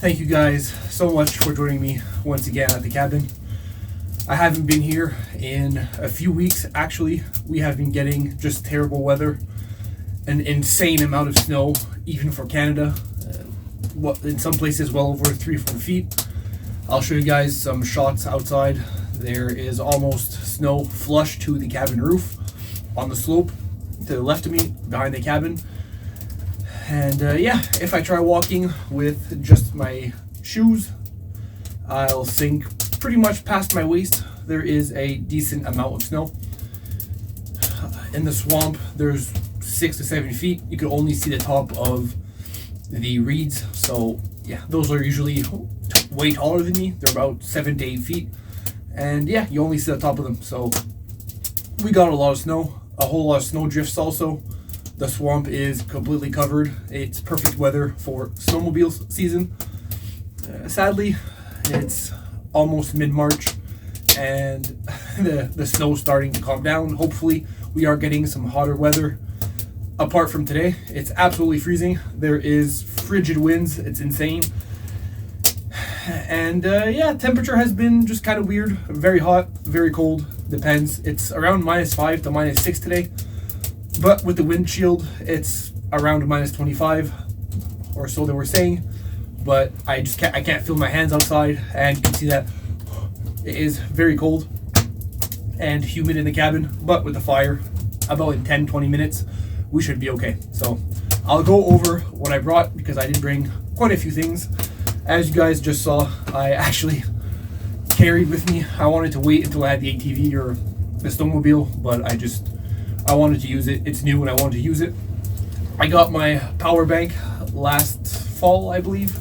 Thank you guys so much for joining me once again at the cabin. I haven't been here in a few weeks. Actually, we have been getting just terrible weather, an insane amount of snow, even for Canada. In some places well over 3 or 4 feet. I'll show you guys some shots outside. There is almost snow flush to the cabin roof on the slope to the left of me behind the cabin. And yeah, if I try walking with just my shoes, I'll sink pretty much past my waist. There is a decent amount of snow. In the swamp, there's 6 to 7 feet. You can only see the top of the reeds. So yeah, those are usually way taller than me. They're about 7 to 8 feet. And yeah, you only see the top of them. So we got a lot of snow, a whole lot of snow drifts also. The swamp is completely covered. It's perfect weather for snowmobile season. Sadly, it's almost mid-March and the snow's starting to calm down. Hopefully, we are getting some hotter weather. Apart from today, it's absolutely freezing. There is frigid winds. It's insane. And yeah, temperature has been just kind of weird. Very hot, very cold. Depends. It's around -5 to -6 today. But with the windshield, it's around -25 or so they were saying. But I can't feel my hands outside, and you can see that it is very cold and humid in the cabin. But with the fire, about in 10-20 minutes, we should be okay. So I'll go over what I brought because I did bring quite a few things. As you guys just saw, I actually carried with me. I wanted to wait until I had the ATV or the snowmobile, but I wanted to use it. It's new and I wanted to use it. I got my power bank last fall, I believe,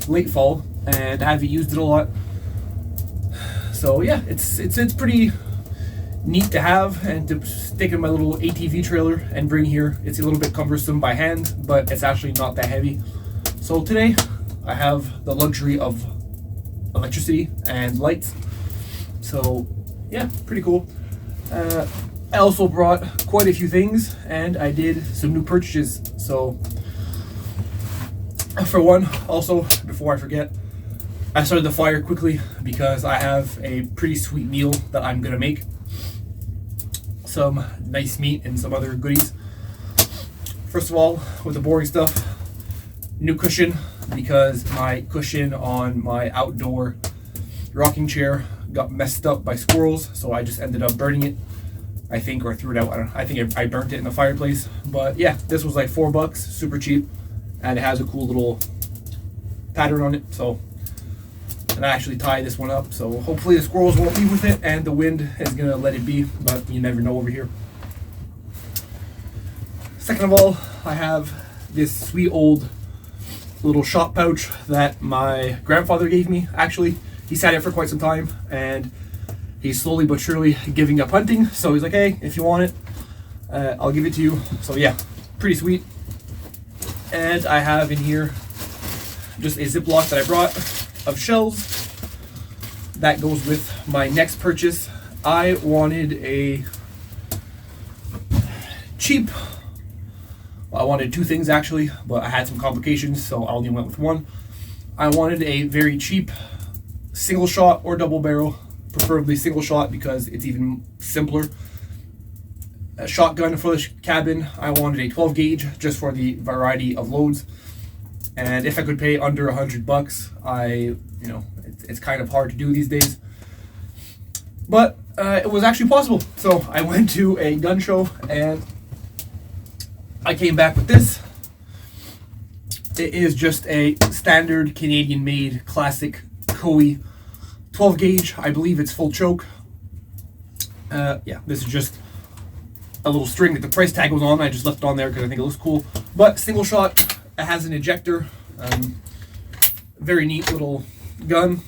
late fall, and I haven't used it a lot. So yeah, it's pretty neat to have and to stick in my little ATV trailer and bring here. It's a little bit cumbersome by hand, but it's actually not that heavy. So today I have the luxury of electricity and lights. So yeah, pretty cool. I also brought quite a few things, and I did some new purchases. So for one, also, before I forget, I started the fire quickly because I have a pretty sweet meal that I'm gonna make. Some nice meat and some other goodies. First of all, with the boring stuff, new cushion, because my cushion on my outdoor rocking chair got messed up by squirrels, so I just ended up burning it, I think, or threw it out. I think I burnt it in the fireplace. But yeah, this was like $4, super cheap, and it has a cool little pattern on it. So, and I actually tied this one up, so hopefully the squirrels won't leave with it, and the wind is gonna let it be, but you never know over here. Second of all, I have this sweet old little shot pouch that my grandfather gave me. Actually, he's had it for quite some time, and he's slowly but surely giving up hunting. So he's like, hey, if you want it, I'll give it to you. So yeah, pretty sweet. And I have in here just a Ziploc that I brought of shells. That goes with my next purchase. I wanted a cheap, I wanted 2 things actually, but I had some complications, so I only went with one. I wanted a very cheap single shot or double barrel, preferably single shot because it's even simpler. A shotgun for the cabin. I wanted a 12 gauge just for the variety of loads. And if I could pay under $100, it's kind of hard to do these days. But it was actually possible. So I went to a gun show and I came back with this. It is just a standard Canadian made classic Coe 12 gauge. I believe it's full choke. Yeah, this is just a little string that the price tag was on. I just left it on there because I think it looks cool. But single shot, it has an ejector. Very neat little gun.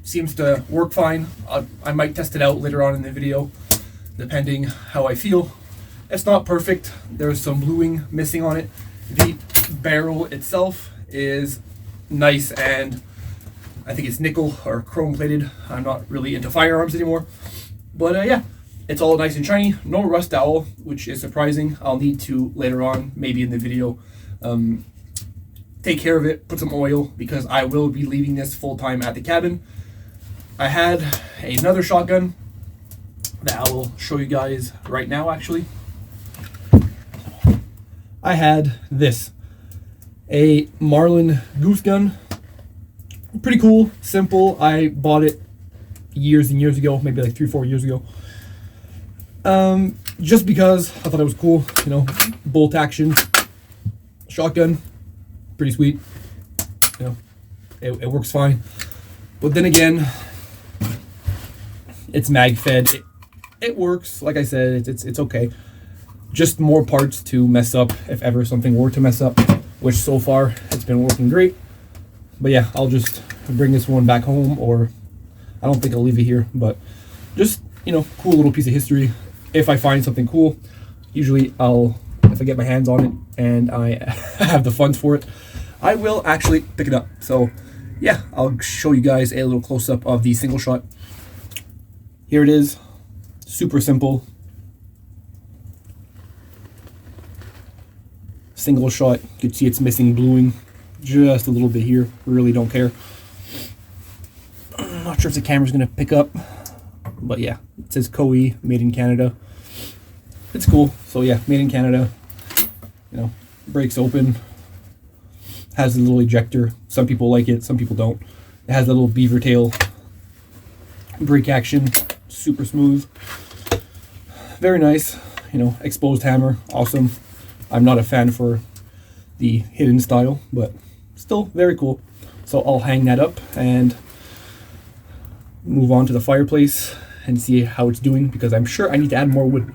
Seems to work fine. I might test it out later on in the video, depending how I feel. It's not perfect. There's some bluing missing on it. The barrel itself is nice, and I think it's nickel or chrome plated. I'm not really into firearms anymore. But yeah, it's all nice and shiny. No rust dowel, which is surprising. I'll need to later on, maybe in the video, take care of it, put some oil, because I will be leaving this full time at the cabin. I had another shotgun that I will show you guys right now, actually. I had this, a Marlin Goose gun. Pretty cool, simple. I bought it years and years ago, maybe like 3-4 years ago. Just because I thought it was cool, you know, bolt action shotgun, pretty sweet. You know, it works fine. But then again, it's mag fed. It works. Like I said, it's okay. Just more parts to mess up if ever something were to mess up, which so far it's been working great. But yeah, I'll just bring this one back home, or I don't think I'll leave it here, but just, you know, cool little piece of history. If I find something cool, usually if I get my hands on it and I have the funds for it, I will actually pick it up. So yeah, I'll show you guys a little close-up of the single shot. Here it is, super simple. Single shot, you can see it's missing bluing just a little bit here, really don't care. I'm not sure if the camera's gonna pick up, but yeah, it says Koei, made in Canada. It's cool. So yeah, made in Canada. You know, breaks open, has a little ejector. Some people like it, some people don't. It has a little beaver tail break action, super smooth, very nice. You know, exposed hammer, awesome. I'm not a fan for the hidden style, but still very cool. So I'll hang that up and move on to the fireplace and see how it's doing, because I'm sure I need to add more wood.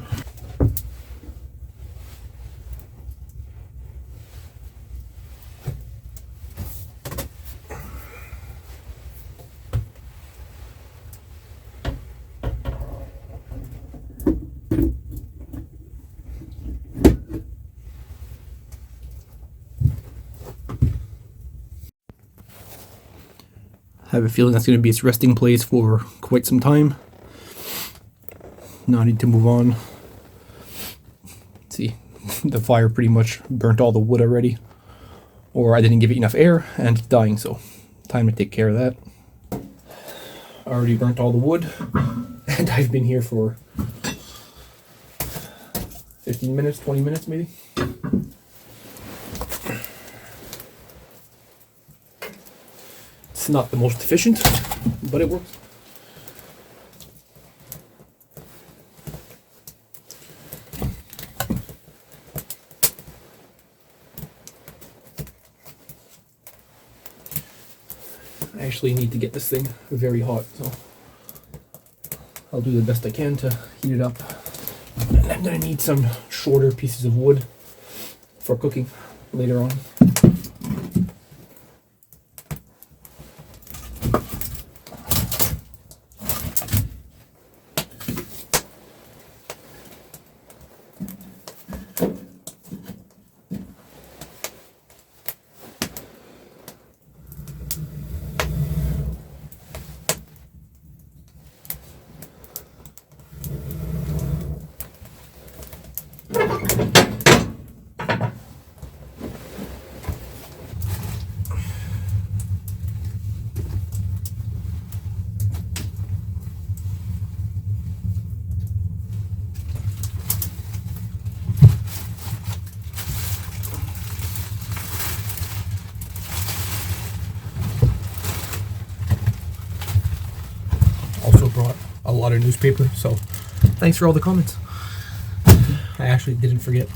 I have a feeling that's going to be its resting place for quite some time. Now I need to move on. See, the fire pretty much burnt all the wood already, or I didn't give it enough air and it's dying, so time to take care of that. I already burnt all the wood and I've been here for 15 minutes, 20 minutes maybe. It's not the most efficient, but it works. I actually need to get this thing very hot, so I'll do the best I can to heat it up. And I'm gonna need some shorter pieces of wood for cooking later on. Also brought a lot of newspaper, so thanks for all the comments. I actually didn't forget.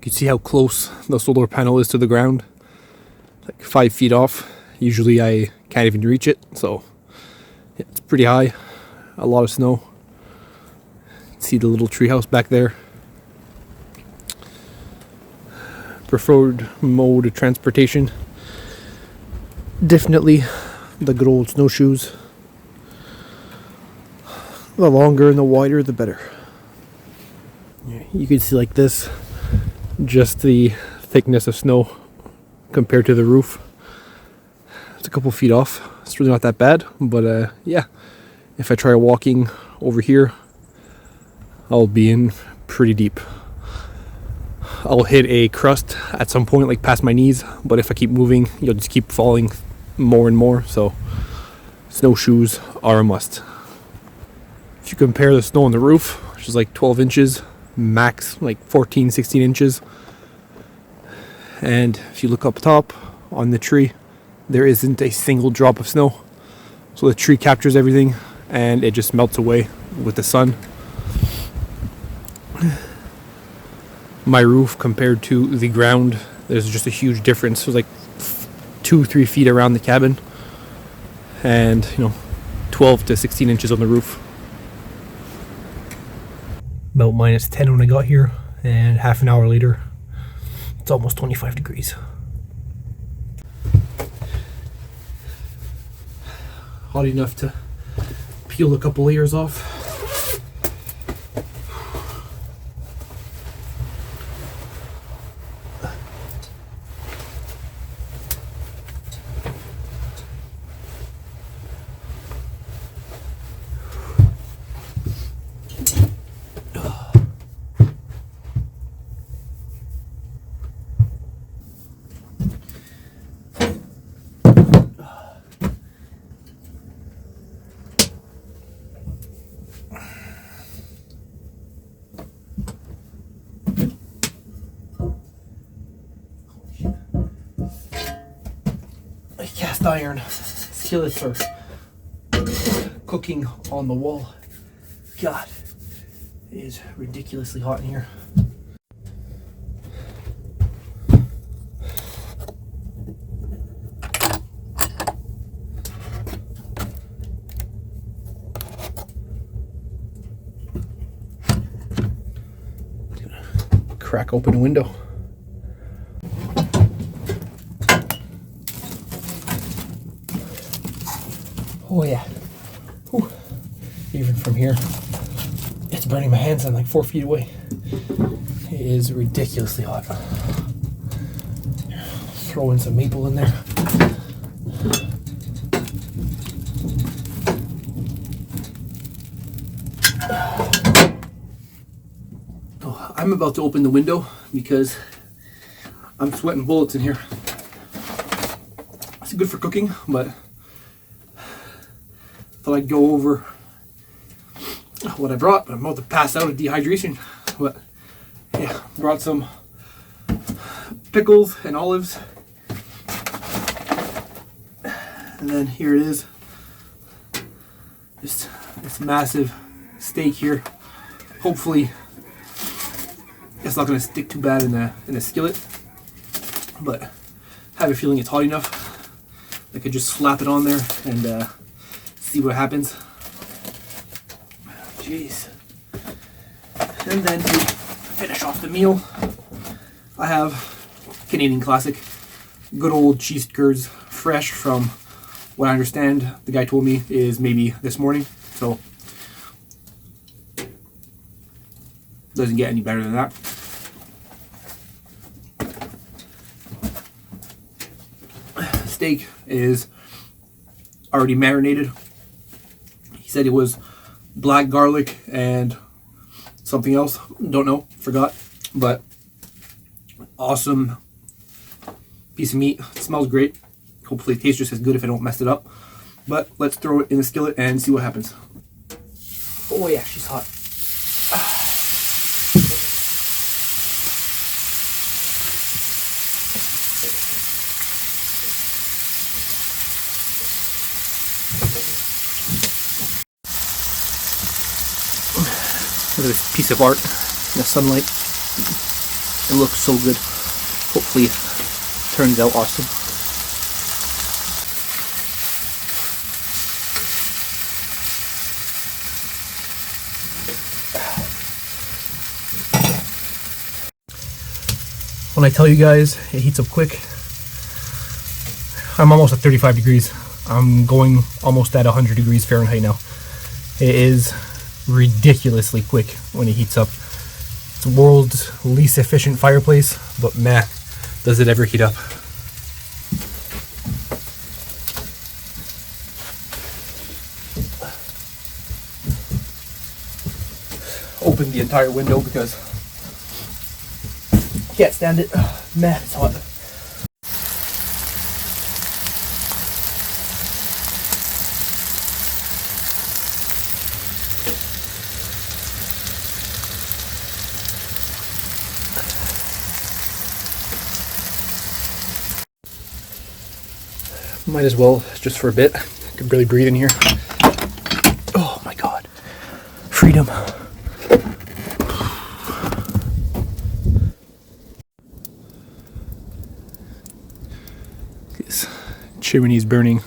can see how close the solar panel is to the ground, like 5 feet off. Usually I can't even reach it, so yeah, it's pretty high. A lot of snow. See the little treehouse back there. Preferred mode of transportation, definitely the good old snowshoes. The longer and the wider the better. You can see like this, just the thickness of snow compared to the roof. It's a couple feet off. It's really not that bad, but yeah, if I try walking over here, I'll be in pretty deep. I'll hit a crust at some point, like past my knees, but if I keep moving, you'll just keep falling more and more, so snowshoes are a must. If you compare the snow on the roof, which is like 12 inches, max like 14, 16 inches, and if you look up top on the tree, there isn't a single drop of snow. So the tree captures everything and it just melts away with the sun. My roof compared to the ground, there's just a huge difference. There's like 2-3 feet around the cabin, and 12 to 16 inches on the roof. About -10 when I got here, and half an hour later it's almost 25 degrees. Hot enough to peel a couple layers off. Cast iron skillets are cooking on the wall. God, it is ridiculously hot in here. Crack open a window. Oh yeah. Whew. Even from here, it's burning my hands. I'm like 4 feet away. It is ridiculously hot. Throw in some maple in there. Oh, I'm about to open the window because I'm sweating bullets in here. It's good for cooking, but thought I'd go over what I brought. I'm about to pass out of dehydration, but yeah, brought some pickles and olives, and then here it is, just this massive steak here. Hopefully it's not going to stick too bad in the skillet, but I have a feeling it's hot enough I could just slap it on there and see what happens. Jeez. And then to finish off the meal, I have Canadian classic, good old cheese curds, fresh from what I understand the guy told me is maybe this morning, so doesn't get any better than that. Steak is already marinated. He said it was black garlic and something else. Don't know, forgot. But awesome piece of meat. It smells great. Hopefully it tastes just as good if I don't mess it up. But let's throw it in the skillet and see what happens. Oh yeah, she's hot. Look at this piece of art in the sunlight. It looks so good. Hopefully it turns out awesome. When I tell you guys it heats up quick, I'm almost at 35 degrees. I'm going almost at 100 degrees Fahrenheit now. It is ridiculously quick when it heats up. It's the world's least efficient fireplace, but man, does it ever heat up. Open the entire window because I can't stand it. Man, it's hot. Might as well, just for a bit. I can barely breathe in here. Oh my god. Freedom. This chimney's burning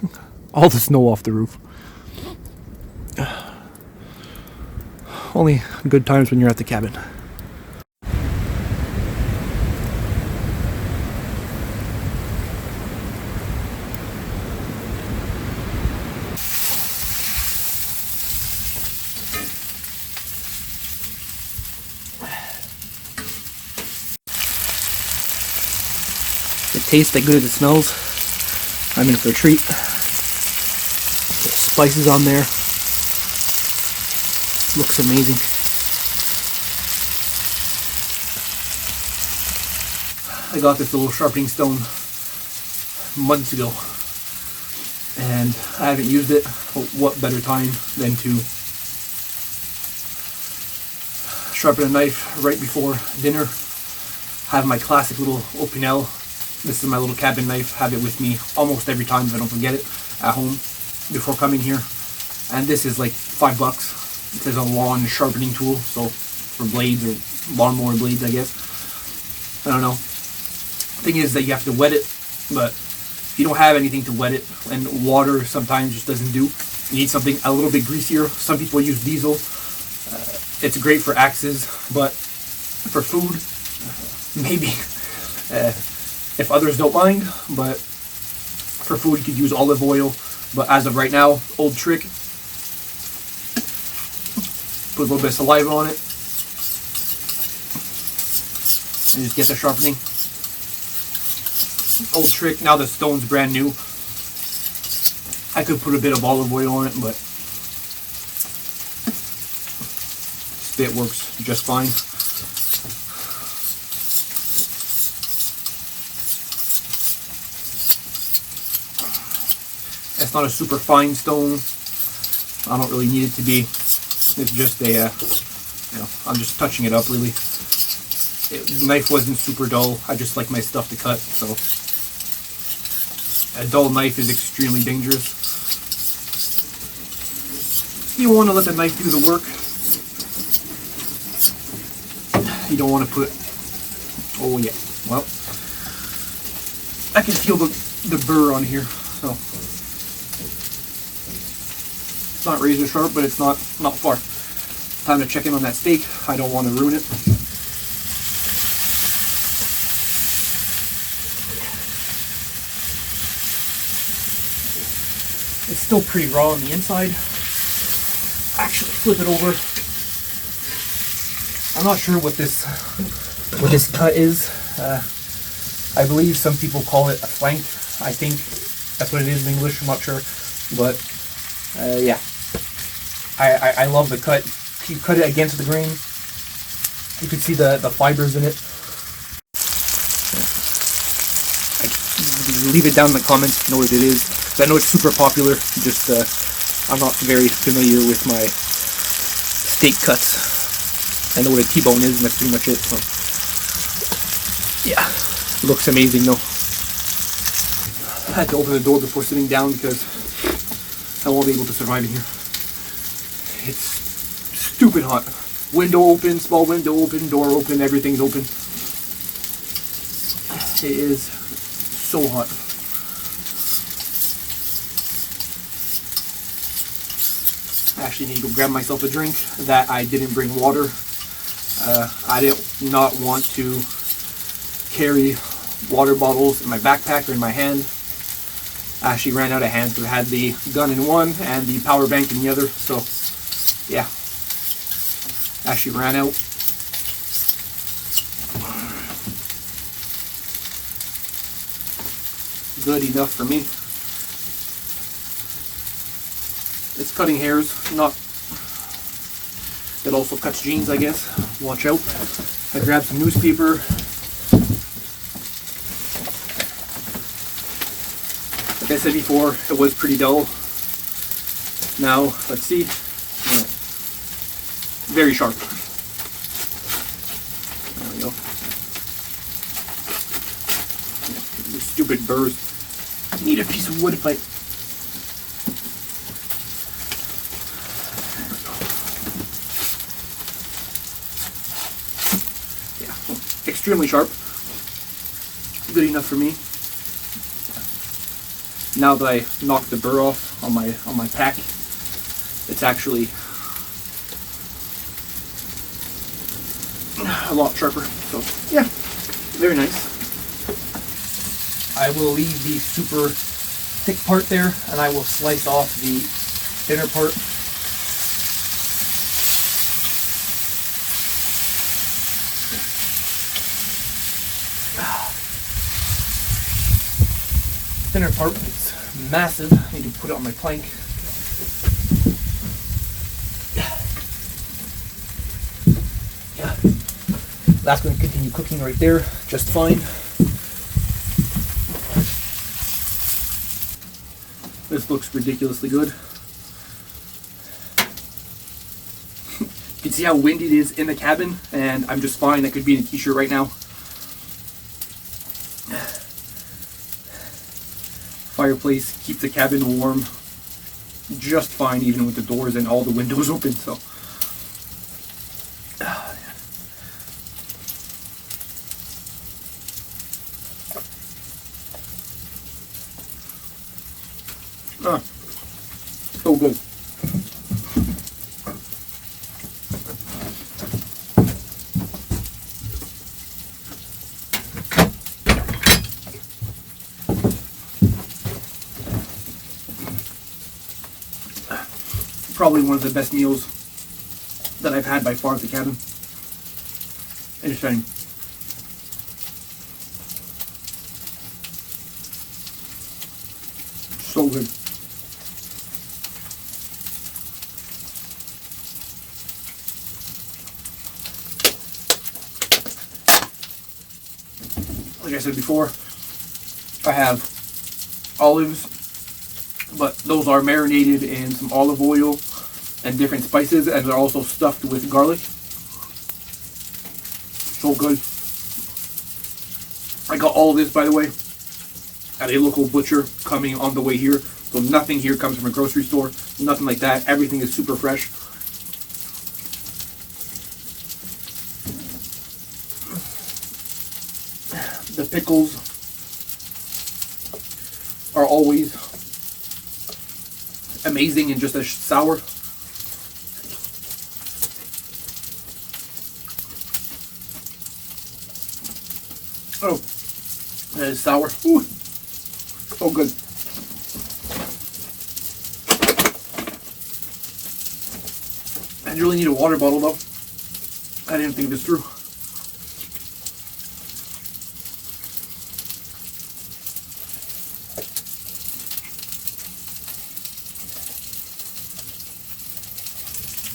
all the snow off the roof. Only good times when you're at the cabin. It tastes that good as it smells. I'm in for a treat. There's spices on there. Looks amazing. I got this little sharpening stone months ago, and I haven't used it. What better time than to sharpen a knife right before dinner? Have my classic little Opinel. This is my little cabin knife. Have it with me almost every time if I don't forget it at home before coming here. And this is like $5. It says a lawn sharpening tool, so for blades or lawnmower blades, I guess. I don't know. Thing is that you have to wet it, but if you don't have anything to wet it, and water sometimes just doesn't do, you need something a little bit greasier. Some people use diesel. It's great for axes, but for food, maybe. If others don't mind, but for food you could use olive oil. But as of right now, old trick, put a little bit of saliva on it and just get the sharpening. Old trick, now the stone's brand new. I could put a bit of olive oil on it, but this bit works just fine. It's not a super fine stone. I don't really need it to be. It's just a, I'm just touching it up really. The knife wasn't super dull. I just like my stuff to cut, so. A dull knife is extremely dangerous. You want to let the knife do the work. You don't want to put, oh yeah, well, I can feel the burr on here, so. It's not razor sharp, but it's not far. Time to check in on that steak. I don't want to ruin it. It's still pretty raw on the inside. Actually, flip it over. I'm not sure what this cut is. I believe some people call it a flank. I think that's what it is in English. I'm not sure, but yeah. I love the cut. You cut it against the grain. You can see the fibers in it. Leave it down in the comments if you know what it is. I know it's super popular. Just I'm not very familiar with my steak cuts. I know what a T-bone is, and that's pretty much it. So yeah, looks amazing though. I had to open the door before sitting down because I won't be able to survive in here. It's stupid hot. Window open, small window open, door open, everything's open. It is so hot. I actually need to go grab myself a drink. That I didn't bring water. I did not want to carry water bottles in my backpack or in my hand. I actually ran out of hands because I had the gun in one and the power bank in the other. So, yeah. Actually ran out. Good enough for me. It's cutting hairs, not. It also cuts jeans, I guess. Watch out. I grabbed some newspaper. Like I said before, it was pretty dull. Now, let's see. Very sharp. There we go. These stupid burrs. Need a piece of wood if I. Yeah, extremely sharp. Good enough for me. Now that I knocked the burr off on my pack, it's actually a lot sharper. So yeah, very nice. I will leave the super thick part there, and I will slice off the thinner part. Thinner part is massive. I need to put it on my plank. Yeah. That's going to continue cooking right there just fine. This looks ridiculously good. You can see how windy it is in the cabin, and I'm just fine. I could be in a t-shirt right now. Fireplace keeps the cabin warm just fine, even with the doors and all the windows open. So so good. Probably one of the best meals that I've had by far at the cabin. Interesting. So good. Like I said before, I have olives, but those are marinated in some olive oil and different spices, and they're also stuffed with garlic. So good. I got all of this, by the way, at a local butcher coming on the way here. So nothing here comes from a grocery store, nothing like that. Everything is super fresh. The pickles are always amazing and just as sour. Oh, that is sour. Ooh, so good. I really need a water bottle though. I didn't think this through.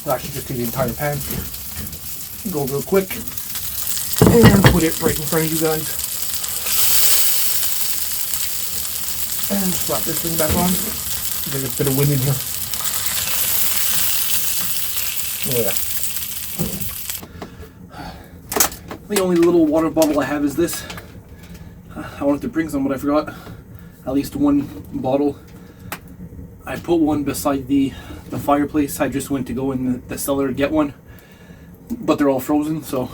I'll actually just take the entire pan, go real quick, and put it right in front of you guys. And slap this thing back on. There's a bit of wind in here. Yeah. The only little water bottle I have is this. I wanted to bring some, but I forgot. At least one bottle. I put one beside the fireplace. I just went to go in the cellar to get one, but they're all frozen, so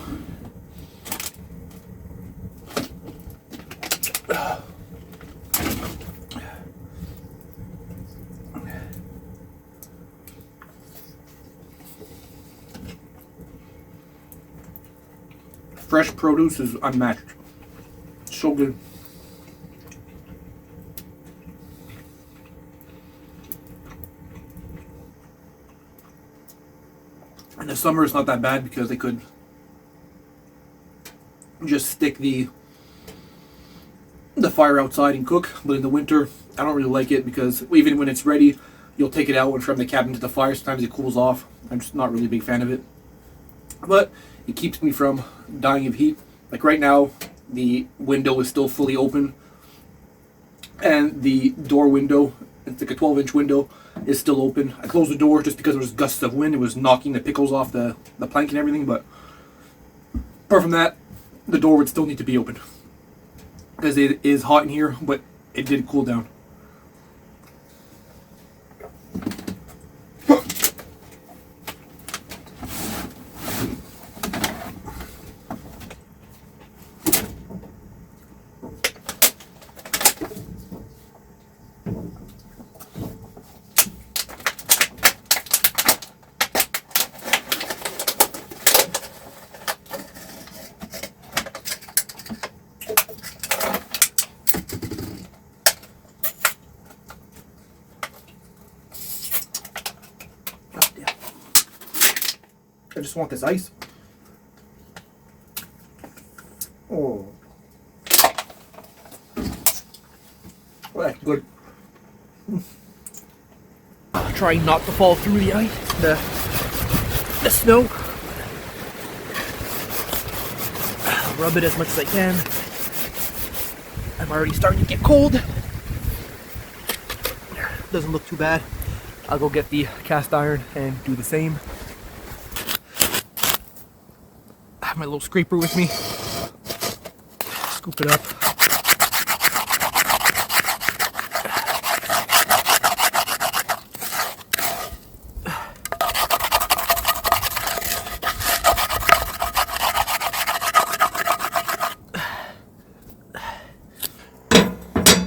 fresh produce is unmatched. So good. In the summer, it's not that bad because they could just stick the fire outside and cook. But in the winter, I don't really like it because even when it's ready, you'll take it out and from the cabin to the fire. Sometimes it cools off. I'm just not really a big fan of it. But it keeps me from dying of heat. Like right now, the window is still fully open, and the door window, it's like a 12-inch window, is still open. I closed the door just because there was gusts of wind. It was knocking the pickles off the plank and everything, but apart from that, the door would still need to be open because it is hot in here, but it did cool down. I just want this ice. Oh. Well, that's good. Trying not to fall through the ice, the snow. I'll rub it as much as I can. I'm already starting to get cold. Doesn't look too bad. I'll go get the cast iron and do the same. I have my little scraper with me. Scoop it up.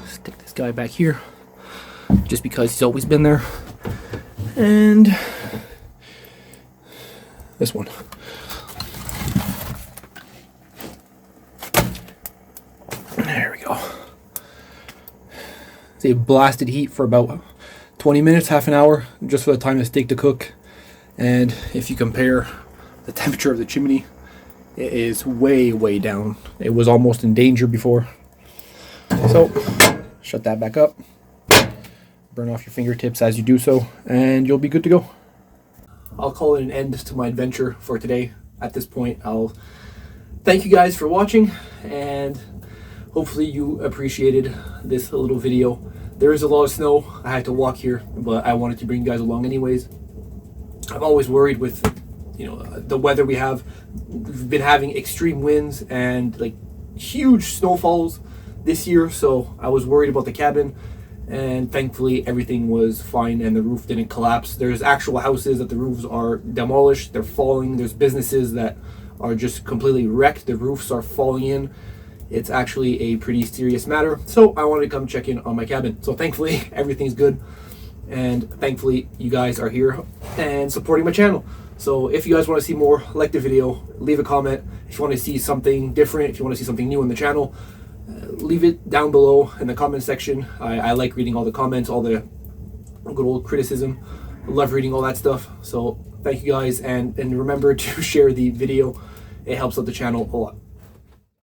Stick this guy back here, just because he's always been there. And this one. There we go. They blasted heat for about 20 minutes, half an hour, just for the time the steak to cook. And if you compare the temperature of the chimney, it is way, way down. It was almost in danger before. So, shut that back up. Burn off your fingertips as you do so, and you'll be good to go. I'll call it an end to my adventure for today. At this point, I'll thank you guys for watching, and hopefully you appreciated this little video. There is a lot of snow. I had to walk here, but I wanted to bring you guys along anyways. I'm always worried with, the weather we have. We've been having extreme winds and like huge snowfalls this year, so I was worried about the cabin. And thankfully everything was fine and the roof didn't collapse. There's actual houses that the roofs are demolished, they're falling. There's businesses that are just completely wrecked, the roofs are falling in. It's actually a pretty serious matter. So I wanted to come check in on my cabin. So thankfully everything's good, and thankfully you guys are here and supporting my channel. So if you guys want to see more, like the video, leave a comment. If you want to see something different, if you want to see something new on the channel, leave it down below in the comment section. I like reading all the comments, all the good old criticism. I love reading all that stuff. So thank you guys, and remember to share the video. It helps out the channel a lot.